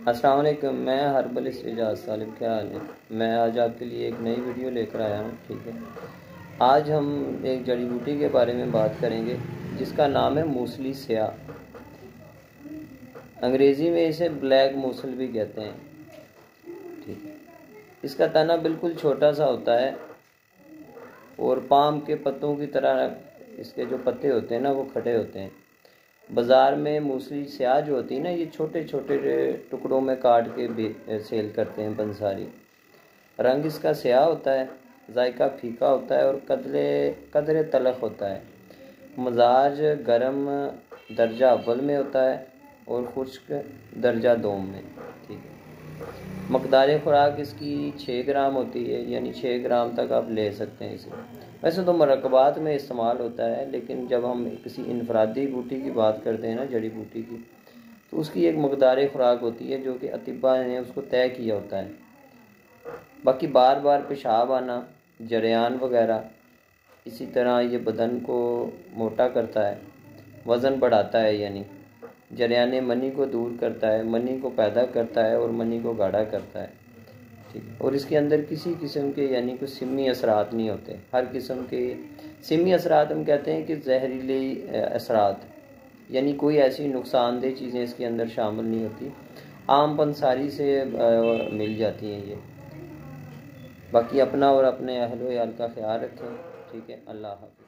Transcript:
अस्सलाम वालेकुम। मैं हर्बलिस्ट एजाज सालिम। क्या हाल है? मैं आज आपके लिए एक नई वीडियो लेकर आया हूँ। ठीक है, आज हम एक जड़ी बूटी के बारे में बात करेंगे जिसका नाम है मूसली स्याह। अंग्रेज़ी में इसे ब्लैक मूसल भी कहते हैं। ठीक है, इसका तना बिल्कुल छोटा सा होता है और पाम के पत्तों की तरह इसके जो पत्ते होते हैं ना वो खड़े होते हैं। बाज़ार में मूसली स्याह जो होती है ना, ये छोटे छोटे टुकड़ों में काट के सेल करते हैं पंसारी। रंग इसका स्याह होता है, जायका फीका होता है और कदरे तलख होता है। मजाज गर्म दर्जा अव्वल में होता है और खुश्क दर्जा दोम में। ठीक है, मकदार खुराक इसकी 6 ग्राम होती है, यानी 6 ग्राम तक आप ले सकते हैं इसे। वैसे तो मरकबात में इस्तेमाल होता है, लेकिन जब हम किसी इनफरादी बूटी की बात करते हैं ना, जड़ी बूटी की, तो उसकी एक मकदार खुराक होती है जो कि अतिबा ने उसको तय किया होता है। बाकी बार बार पेशाब आना, जरियान वगैरह, इसी तरह ये बदन को मोटा करता है, वज़न बढ़ाता है, यानी जरियान मनी को दूर करता है, मनी को पैदा करता है और मनी को गाढ़ा करता है। ठीक है, और इसके अंदर किसी किस्म के यानी कोई सिमी असरात नहीं होते। हर किस्म के सिमी असरात हम कहते हैं कि जहरीले असरात, यानी कोई ऐसी नुकसानदेह चीज़ें इसके अंदर शामिल नहीं होती, आम पंसारी से मिल जाती हैं ये। बाकी अपना और अपने अहल व अयाल का ख्याल रखें। ठीक है, अल्लाह हाफ़िज़।